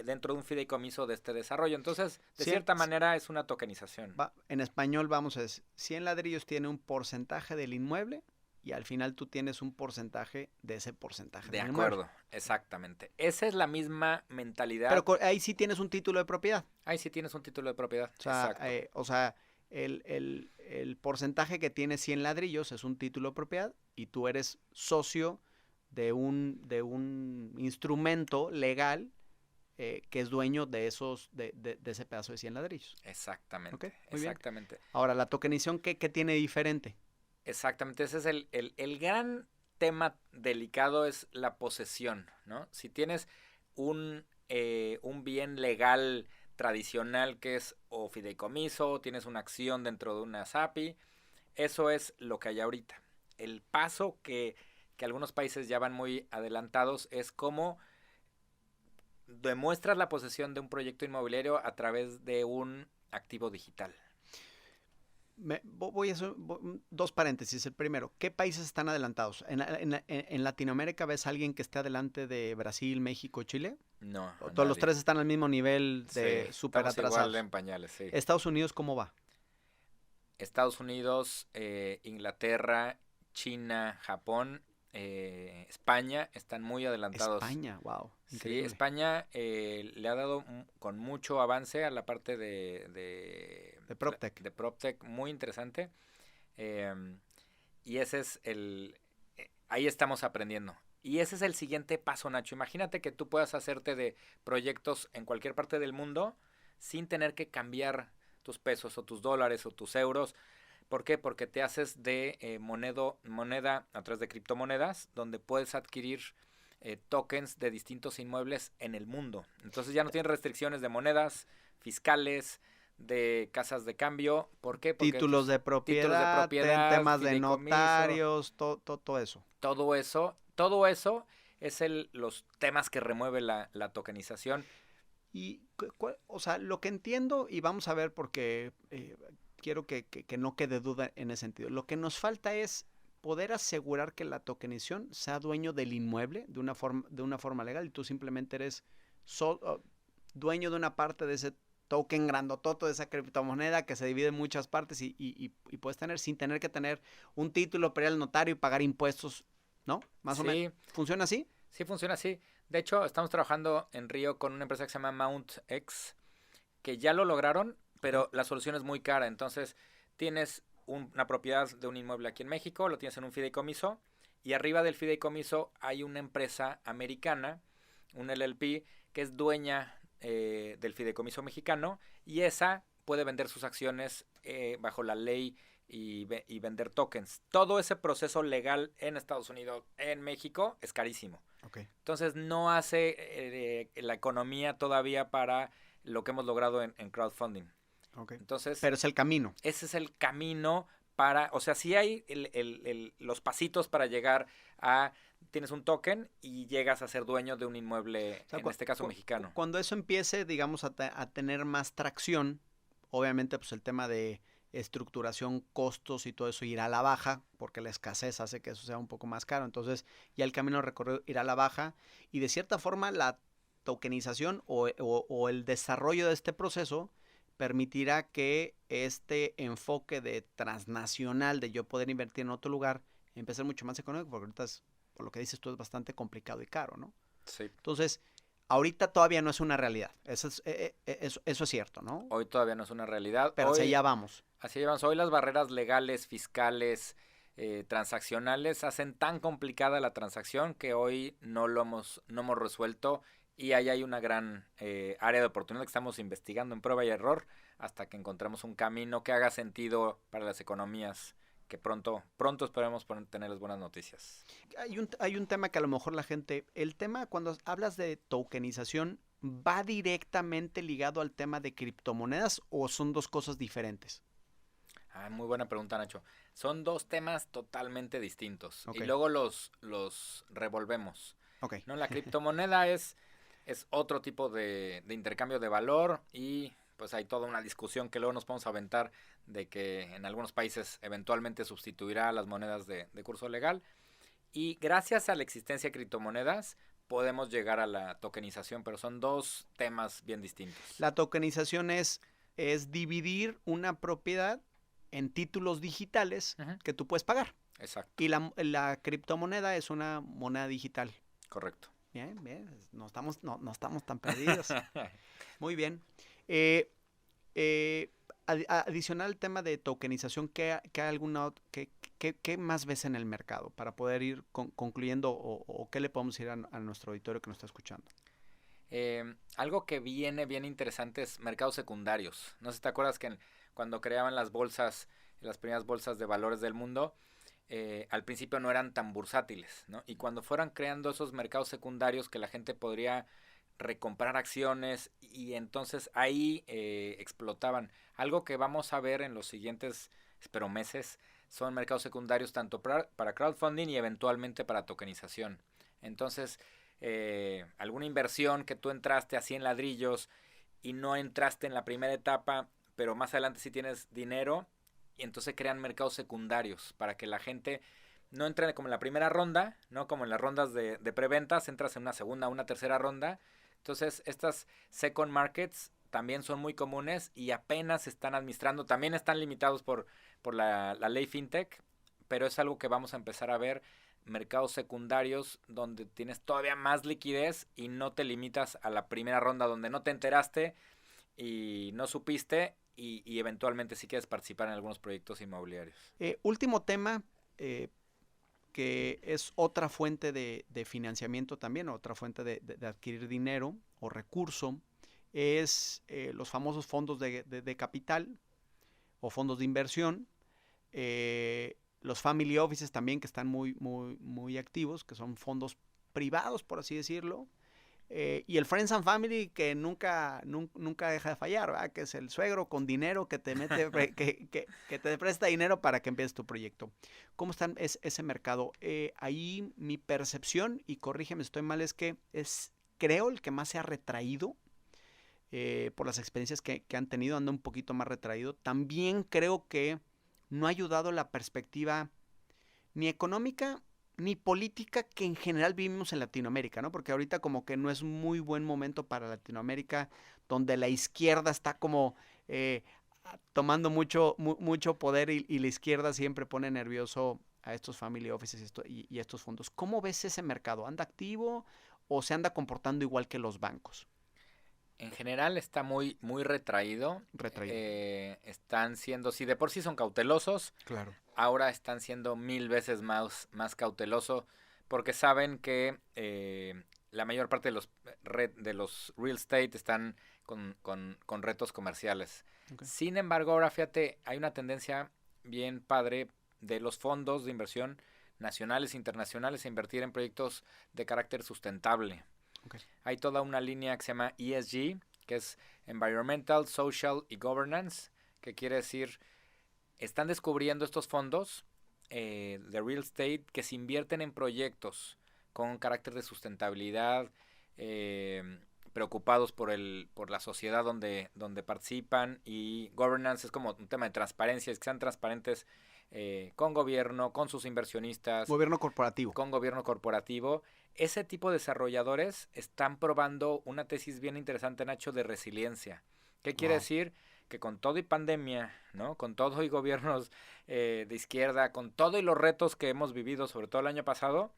dentro de un fideicomiso de este desarrollo. Entonces, de cierta manera es una tokenización. En español vamos a decir, 100 ladrillos tiene un porcentaje del inmueble y al final tú tienes un porcentaje de ese porcentaje del inmueble. De acuerdo, exactamente. Esa es la misma mentalidad. Pero ahí sí tienes un título de propiedad. Ahí sí tienes un título de propiedad. O sea, el porcentaje que tiene 100 ladrillos es un título de propiedad y tú eres socio de un instrumento legal que es dueño de ese pedazo de 100 ladrillos. Exactamente. Okay, exactamente. Bien. Ahora, la tokenización, ¿qué tiene diferente? Exactamente, ese es el gran tema delicado, es la posesión, ¿no? Si tienes un bien legal tradicional que es o fideicomiso, tienes una acción dentro de una SAPI, eso es lo que hay ahorita. El paso que algunos países ya van muy adelantados es cómo demuestras la posesión de un proyecto inmobiliario a través de un activo digital. Voy a hacer 2 paréntesis. El primero, ¿qué países están adelantados? ¿En Latinoamérica ves a alguien que esté adelante de Brasil, México, Chile? No. Todos los 3 están al mismo nivel de súper atrasados. Igual en pañales, sí. ¿Estados Unidos cómo va? Estados Unidos, Inglaterra, China, Japón, España están muy adelantados. España, wow. Increíble. Sí, España le ha dado con mucho avance a la parte de PropTech. De PropTech, muy interesante. Y ese es ahí estamos aprendiendo. Y ese es el siguiente paso, Nacho. Imagínate que tú puedas hacerte de proyectos en cualquier parte del mundo sin tener que cambiar tus pesos o tus dólares o tus euros. ¿Por qué? Porque te haces de moneda a través de criptomonedas, donde puedes adquirir tokens de distintos inmuebles en el mundo. Entonces ya no tienes restricciones de monedas, fiscales, de casas de cambio. ¿Por qué? Porque títulos de propiedad, temas de notarios, todo eso. Todo eso es los temas que remueve la tokenización. Y, o sea, lo que entiendo, y vamos a ver porque quiero que no quede duda en ese sentido, lo que nos falta es poder asegurar que la tokenización sea dueño del inmueble de una forma legal y tú simplemente eres dueño de una parte de ese token grandototo, de esa criptomoneda que se divide en muchas partes y puedes tener sin tener que tener un título para ir al notario y pagar impuestos, ¿no? Más o menos. ¿Funciona así? Sí, funciona así. De hecho, estamos trabajando en Río con una empresa que se llama MountX, que ya lo lograron, pero la solución es muy cara. Entonces, tienes una propiedad de un inmueble aquí en México, lo tienes en un fideicomiso, y arriba del fideicomiso hay una empresa americana, un LLP, que es dueña del fideicomiso mexicano, y esa puede vender sus acciones bajo la ley y vender tokens. Todo ese proceso legal en Estados Unidos, en México, es carísimo. Okay. Entonces no hace la economía todavía para lo que hemos logrado en crowdfunding. Okay. Entonces, pero es el camino. Ese es el camino para, o sea, sí hay los pasitos para llegar a, tienes un token y llegas a ser dueño de un inmueble, o sea, en este caso mexicano. Cuando eso empiece, digamos, a tener más tracción, obviamente pues el tema de estructuración, costos y todo eso irá a la baja, porque la escasez hace que eso sea un poco más caro. Entonces ya el camino recorrido irá a la baja y de cierta forma la tokenización o el desarrollo de este proceso permitirá que este enfoque de transnacional, de yo poder invertir en otro lugar, empiece a ser mucho más económico, porque ahorita, por lo que dices tú, es bastante complicado y caro, ¿no? Sí. Entonces, ahorita todavía no es una realidad. Eso es cierto, ¿no? Hoy todavía no es una realidad. Pero hacia allá vamos. Hacia allá vamos. Hoy las barreras legales, fiscales, transaccionales hacen tan complicada la transacción que hoy no hemos resuelto. Y ahí hay una gran área de oportunidad que estamos investigando en prueba y error hasta que encontremos un camino que haga sentido para las economías, que pronto esperemos tenerles buenas noticias. Hay un tema que a lo mejor la gente, el tema cuando hablas de tokenización, ¿va directamente ligado al tema de criptomonedas o son dos cosas diferentes? Muy buena pregunta, Nacho. Son dos temas totalmente distintos. Okay. Y luego los revolvemos. Okay. ¿No? La criptomoneda es otro tipo de intercambio de valor y pues hay toda una discusión que luego nos podemos aventar de que en algunos países eventualmente sustituirá a las monedas de curso legal. Y gracias a la existencia de criptomonedas podemos llegar a la tokenización, pero son dos temas bien distintos. La tokenización es dividir una propiedad en títulos digitales que tú puedes pagar. Exacto. Y la criptomoneda es una moneda digital. Correcto. Bien, no estamos tan perdidos. Muy bien. Adicional al tema de tokenización, ¿qué más ves en el mercado para poder ir concluyendo o qué le podemos decir a nuestro auditorio que nos está escuchando? Algo que viene bien interesante es mercados secundarios. No sé si te acuerdas que cuando creaban las primeras bolsas de valores del mundo, al principio no eran tan bursátiles, ¿no? Y cuando fueran creando esos mercados secundarios que la gente podría recomprar acciones y entonces ahí explotaban. Algo que vamos a ver en los siguientes, espero, meses, son mercados secundarios tanto para crowdfunding y eventualmente para tokenización. Entonces, alguna inversión que tú entraste así en ladrillos y no entraste en la primera etapa, pero más adelante sí tienes dinero, y entonces crean mercados secundarios para que la gente no entre como en la primera ronda, ¿no? Como en las rondas de preventas, entras en una segunda, una tercera ronda. Entonces, estas second markets también son muy comunes y apenas se están administrando. También están limitados por la ley FinTech, pero es algo que vamos a empezar a ver, mercados secundarios donde tienes todavía más liquidez y no te limitas a la primera ronda donde no te enteraste y no supiste y eventualmente sí quieres participar en algunos proyectos inmobiliarios. Último tema, que es otra fuente de financiamiento también, otra fuente de adquirir dinero o recurso, es los famosos fondos de capital o fondos de inversión, los family offices también que están muy activos, que son fondos privados, por así decirlo, y el Friends and Family que nunca deja de fallar, ¿verdad? Que es el suegro con dinero que te mete, que te presta dinero para que empieces tu proyecto. ¿Cómo está ese mercado? Ahí mi percepción, y corrígeme si estoy mal, es que creo, el que más se ha retraído por las experiencias que han tenido, anda un poquito más retraído. También creo que no ha ayudado la perspectiva ni económica ni política que en general vivimos en Latinoamérica, ¿no? Porque ahorita como que no es muy buen momento para Latinoamérica, donde la izquierda está como tomando mucho poder y la izquierda siempre pone nervioso a estos family offices y estos fondos. ¿Cómo ves ese mercado? ¿Anda activo o se anda comportando igual que los bancos? En general está muy retraído. Están siendo, si de por sí son cautelosos, claro, ahora están siendo 1000 veces más cautelosos porque saben que la mayor parte de los real estate están con retos comerciales. Okay. Sin embargo, ahora fíjate, hay una tendencia bien padre de los fondos de inversión nacionales e internacionales a invertir en proyectos de carácter sustentable. Okay. Hay toda una línea que se llama ESG, que es Environmental, Social y Governance, que quiere decir, están descubriendo estos fondos de real estate que se invierten en proyectos con carácter de sustentabilidad, preocupados por la sociedad donde participan, y governance es como un tema de transparencia, es que sean transparentes con gobierno, con sus inversionistas. Gobierno corporativo. Con gobierno corporativo. Ese tipo de desarrolladores están probando una tesis bien interesante, Nacho, de resiliencia. ¿Qué quiere decir? Que con todo y pandemia, ¿no? Con todo y gobiernos de izquierda, con todo y los retos que hemos vivido, sobre todo el año pasado,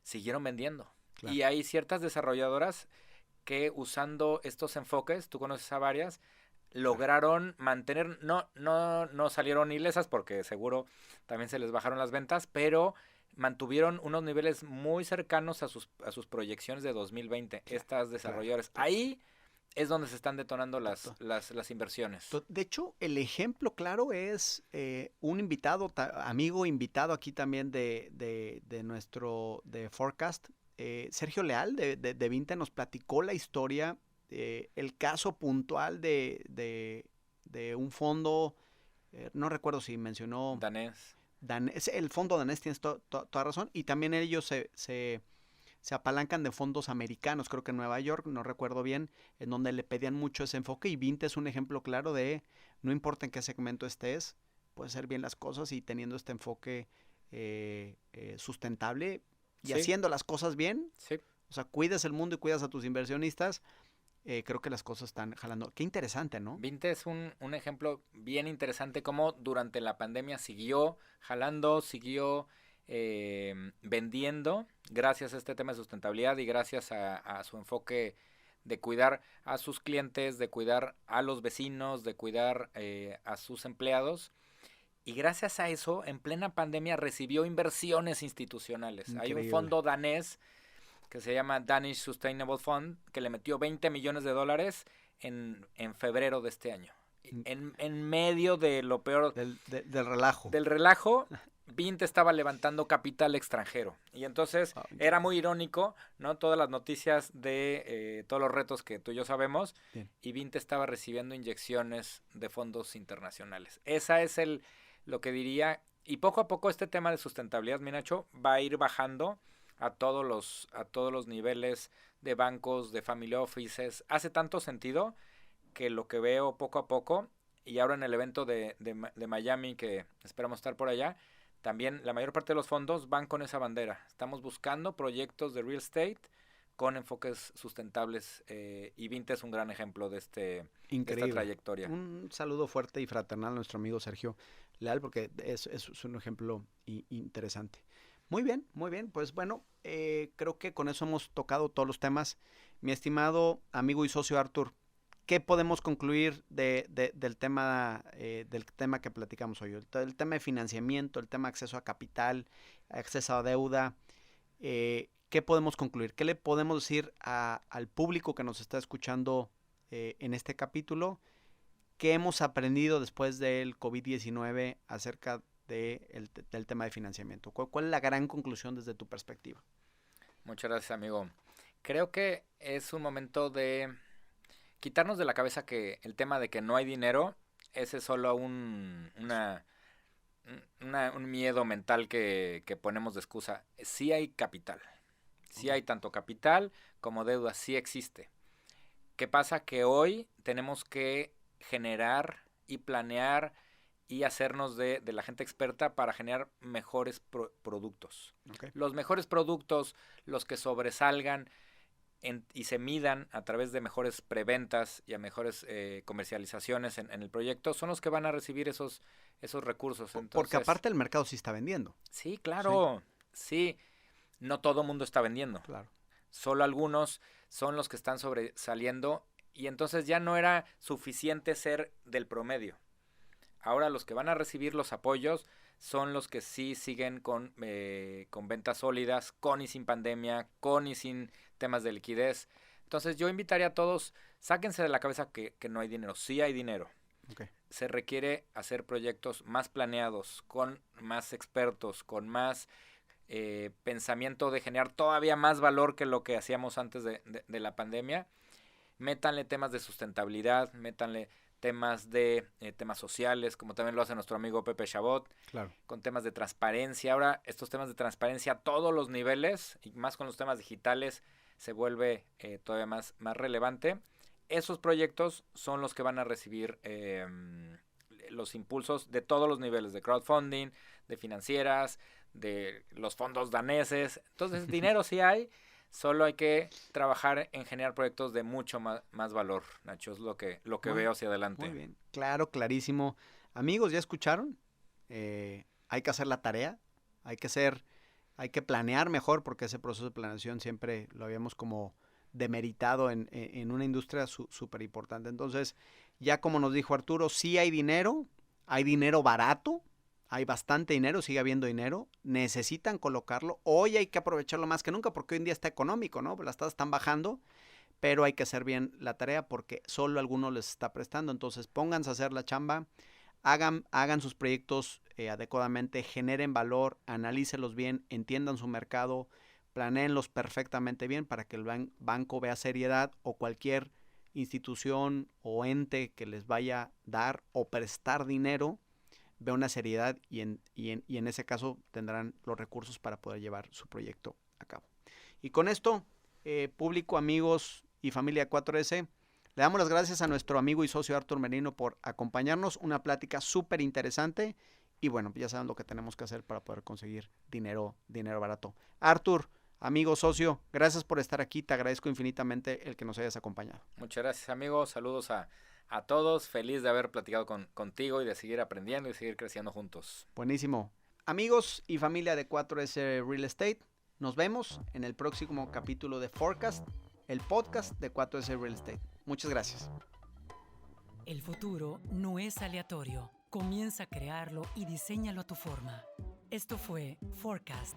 siguieron vendiendo. Claro. Y hay ciertas desarrolladoras que usando estos enfoques, tú conoces a varias, lograron mantener, no salieron ilesas porque seguro también se les bajaron las ventas, pero mantuvieron unos niveles muy cercanos a sus proyecciones de 2020, estas desarrolladoras. Claro. Ahí es donde se están detonando las inversiones. De hecho, el ejemplo claro es un invitado, amigo invitado aquí también de nuestro Forecast, Sergio Leal de Vinte, nos platicó la historia, el caso puntual de un fondo, no recuerdo si mencionó... Danés. El fondo danés, tienes toda razón, y también ellos se apalancan de fondos americanos, creo que en Nueva York, no recuerdo bien, en donde le pedían mucho ese enfoque, y Vinte es un ejemplo claro de, no importa en qué segmento estés, puedes hacer bien las cosas y teniendo este enfoque sustentable y sí, haciendo las cosas bien, sí, o sea, cuidas el mundo y cuidas a tus inversionistas, creo que las cosas están jalando. Qué interesante, ¿no? Vinte es un ejemplo bien interesante cómo durante la pandemia siguió jalando, siguió vendiendo gracias a este tema de sustentabilidad y gracias a su enfoque de cuidar a sus clientes, de cuidar a los vecinos, de cuidar a sus empleados. Y gracias a eso, en plena pandemia recibió inversiones institucionales. Increíble. Hay un fondo danés que se llama Danish Sustainable Fund, que le metió $20 millones en febrero de este año. En medio de lo peor... Del relajo. Del relajo, Vinte estaba levantando capital extranjero. Y entonces era muy irónico, ¿no? Todas las noticias de todos los retos que tú y yo sabemos. Bien. Y Vinte estaba recibiendo inyecciones de fondos internacionales. Esa es lo que diría... Y poco a poco este tema de sustentabilidad, mi Nacho, va a ir bajando a todos los niveles de bancos, de family offices. Hace tanto sentido que lo que veo poco a poco, y ahora en el evento de Miami, que esperamos estar por allá, también la mayor parte de los fondos van con esa bandera. Estamos buscando proyectos de real estate con enfoques sustentables, y Vinte es un gran ejemplo de esta trayectoria. Un saludo fuerte y fraternal a nuestro amigo Sergio Leal, porque es un ejemplo interesante. Muy bien, pues bueno, creo que con eso hemos tocado todos los temas. Mi estimado amigo y socio Arthur, ¿qué podemos concluir del tema que platicamos hoy? El tema de financiamiento, el tema de acceso a capital, acceso a deuda, ¿qué podemos concluir? ¿Qué le podemos decir al público que nos está escuchando en este capítulo? ¿Qué hemos aprendido después del COVID-19 acerca del tema de financiamiento? ¿Cuál es la gran conclusión desde tu perspectiva? Muchas gracias, amigo. Creo que es un momento de quitarnos de la cabeza que el tema de que no hay dinero, ese es solo un miedo mental que ponemos de excusa. Sí hay capital. Sí hay tanto capital como deuda, sí existe. ¿Qué pasa? Que hoy tenemos que generar y planear y hacernos de la gente experta para generar mejores productos. Okay. Los mejores productos, los que sobresalgan y se midan a través de mejores preventas y a mejores comercializaciones en el proyecto, son los que van a recibir esos recursos. Entonces, porque aparte el mercado sí está vendiendo. Sí, claro. Sí. No todo el mundo está vendiendo. Claro. Solo algunos son los que están sobresaliendo y entonces ya no era suficiente ser del promedio. Ahora los que van a recibir los apoyos son los que sí siguen con ventas sólidas, con y sin pandemia, con y sin temas de liquidez. Entonces yo invitaría a todos, sáquense de la cabeza que no hay dinero. Sí hay dinero. Okay. Se requiere hacer proyectos más planeados, con más expertos, con más pensamiento de generar todavía más valor que lo que hacíamos antes de la pandemia. Métanle temas de sustentabilidad, métanle temas de temas sociales, como también lo hace nuestro amigo Pepe Chabot, claro, con temas de transparencia. Ahora estos temas de transparencia a todos los niveles, y más con los temas digitales, se vuelve todavía más relevante. Esos proyectos son los que van a recibir los impulsos de todos los niveles, de crowdfunding, de financieras, de los fondos daneses. Entonces dinero sí hay. Solo hay que trabajar en generar proyectos de mucho más valor, Nacho, es lo que veo hacia adelante. Muy bien, claro, clarísimo. Amigos, ¿ya escucharon? Hay que hacer la tarea, hay que planear mejor, porque ese proceso de planeación siempre lo habíamos como demeritado en una industria súper importante. Entonces, ya como nos dijo Arturo, sí hay dinero barato, hay bastante dinero, sigue habiendo dinero, necesitan colocarlo. Hoy hay que aprovecharlo más que nunca porque hoy en día está económico, ¿no? Las tasas están bajando, pero hay que hacer bien la tarea porque solo algunos les está prestando. Entonces pónganse a hacer la chamba, hagan sus proyectos adecuadamente, generen valor, analícenlos bien, entiendan su mercado, planéenlos perfectamente bien para que el banco vea seriedad o cualquier institución o ente que les vaya a dar o prestar dinero ve una seriedad y en ese caso tendrán los recursos para poder llevar su proyecto a cabo. Y con esto, público, amigos y familia 4S, le damos las gracias a nuestro amigo y socio Artur Merino por acompañarnos, una plática súper interesante y bueno, ya saben lo que tenemos que hacer para poder conseguir dinero barato. Artur, amigo, socio, gracias por estar aquí, te agradezco infinitamente el que nos hayas acompañado. Muchas gracias, amigo, saludos a todos, feliz de haber platicado contigo y de seguir aprendiendo y seguir creciendo juntos. Buenísimo. Amigos y familia de 4S Real Estate, nos vemos en el próximo capítulo de Forecast, el podcast de 4S Real Estate. Muchas gracias. El futuro no es aleatorio. Comienza a crearlo y diséñalo a tu forma. Esto fue Forecast.